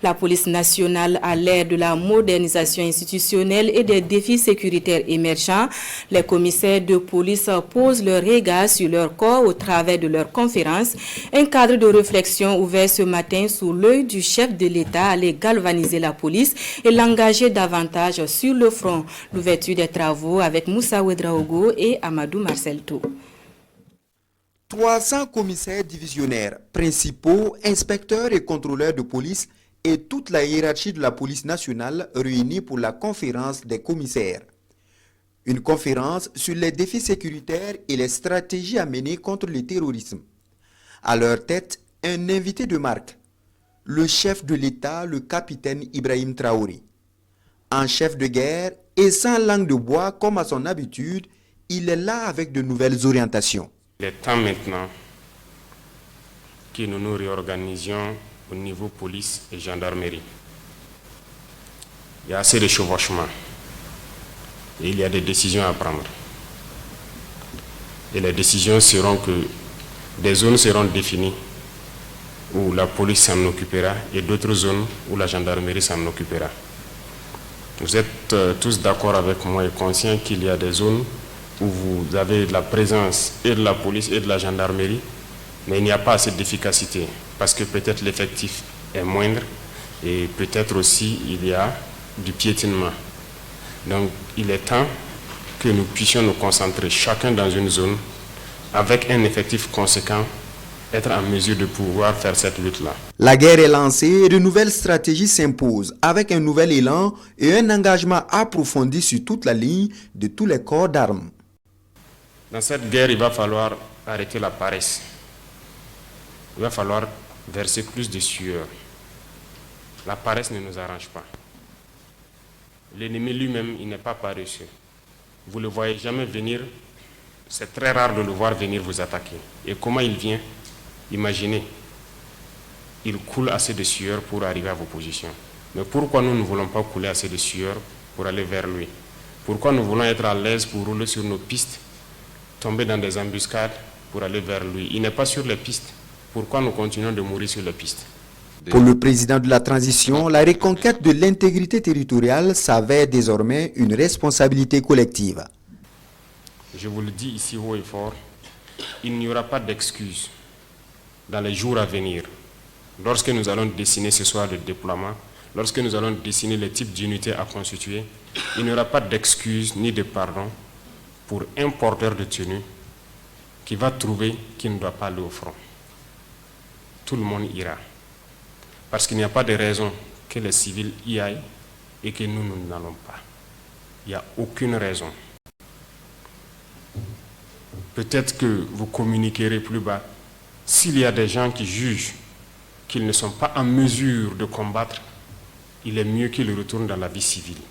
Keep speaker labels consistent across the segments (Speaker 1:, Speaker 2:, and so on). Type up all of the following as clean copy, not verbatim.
Speaker 1: La police nationale, à l'ère de la modernisation institutionnelle et des défis sécuritaires émergents, les commissaires de police posent leur regard sur leur corps au travers de leurs conférences. Un cadre de réflexion ouvert ce matin sous l'œil du chef de l'État allait galvaniser la police et l'engager davantage sur le front. L'ouverture des travaux avec Moussa Ouedraogo et Amadou Marcel Tou.
Speaker 2: 300 commissaires divisionnaires, principaux, inspecteurs et contrôleurs de police et toute la hiérarchie de la police nationale réunis pour la conférence des commissaires. Une conférence sur les défis sécuritaires et les stratégies à mener contre le terrorisme. À leur tête, un invité de marque, le chef de l'État, le capitaine Ibrahim Traoré. En chef de guerre et sans langue de bois comme à son habitude, il est là avec de nouvelles orientations.
Speaker 3: Il est temps maintenant que nous nous réorganisions au niveau police et gendarmerie. Il y a assez de chevauchements et il y a des décisions à prendre. Et les décisions seront que des zones seront définies où la police s'en occupera et d'autres zones où la gendarmerie s'en occupera. Vous êtes tous d'accord avec moi et conscients qu'il y a des zones où vous avez de la présence et de la police et de la gendarmerie, mais il n'y a pas assez d'efficacité parce que peut-être l'effectif est moindre et peut-être aussi il y a du piétinement. Donc il est temps que nous puissions nous concentrer chacun dans une zone avec un effectif conséquent, être en mesure de pouvoir faire cette lutte-là.
Speaker 2: La guerre est lancée et de nouvelles stratégies s'imposent avec un nouvel élan et un engagement approfondi sur toute la ligne de tous les corps d'armes.
Speaker 3: Dans cette guerre, il va falloir arrêter la paresse. Il va falloir verser plus de sueur. La paresse ne nous arrange pas. L'ennemi lui-même, il n'est pas paresseux. Vous ne le voyez jamais venir. C'est très rare de le voir venir vous attaquer. Et comment il vient? Imaginez. Il coule assez de sueur pour arriver à vos positions. Mais pourquoi nous ne voulons pas couler assez de sueur pour aller vers lui? Pourquoi nous voulons être à l'aise pour rouler sur nos pistes, tomber dans des embuscades pour aller vers lui? Il n'est pas sur les pistes. Pourquoi nous continuons de mourir sur les pistes?
Speaker 2: Pour le président de la transition, la reconquête de l'intégrité territoriale s'avère désormais une responsabilité collective.
Speaker 3: Je vous le dis ici haut et fort, il n'y aura pas d'excuses dans les jours à venir. Lorsque nous allons dessiner ce soir le déploiement, lorsque nous allons dessiner les types d'unités à constituer, il n'y aura pas d'excuses ni de pardon pour un porteur de tenue qui va trouver qu'il ne doit pas aller au front. Tout le monde ira. Parce qu'il n'y a pas de raison que les civils y aillent et que nous n'allons pas. Il n'y a aucune raison. Peut-être que vous communiquerez plus bas. S'il y a des gens qui jugent qu'ils ne sont pas en mesure de combattre, il est mieux qu'ils retournent dans la vie civile.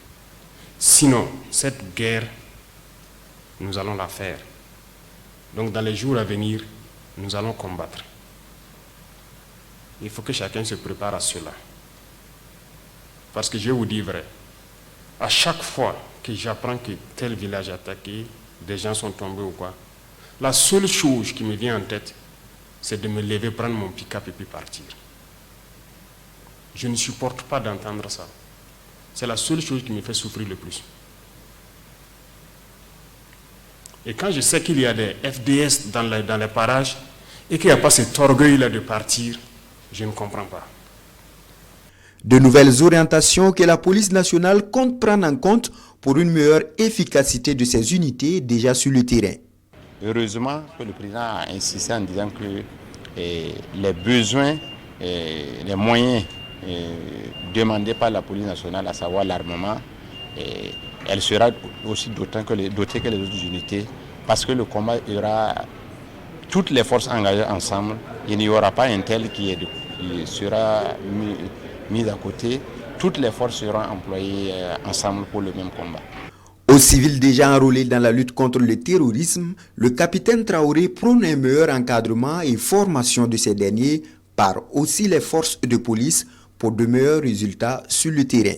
Speaker 3: Sinon, cette guerre, nous allons la faire. Donc dans les jours à venir, nous allons combattre. Il faut que chacun se prépare à cela. Parce que je vous dis vrai, à chaque fois que j'apprends que tel village est attaqué, des gens sont tombés ou quoi, la seule chose qui me vient en tête, c'est de me lever, prendre mon pick-up et puis partir. Je ne supporte pas d'entendre ça. C'est la seule chose qui me fait souffrir le plus. Et quand je sais qu'il y a des FDS dans les parages et qu'il n'y a pas cet orgueil-là de partir, je ne comprends pas.
Speaker 2: De nouvelles orientations que la police nationale compte prendre en compte pour une meilleure efficacité de ses unités déjà sur le terrain.
Speaker 4: Heureusement que le président a insisté en disant que les besoins, les moyens demandés par la police nationale, à savoir l'armement, elle sera aussi dotée que les autres unités, parce que le combat, il y aura toutes les forces engagées ensemble. Il n'y aura pas un tel qui sera mis à côté. Toutes les forces seront employées ensemble pour le même combat.
Speaker 2: Aux civils déjà enrôlés dans la lutte contre le terrorisme, le capitaine Traoré prône un meilleur encadrement et formation de ces derniers par aussi les forces de police pour de meilleurs résultats sur le terrain.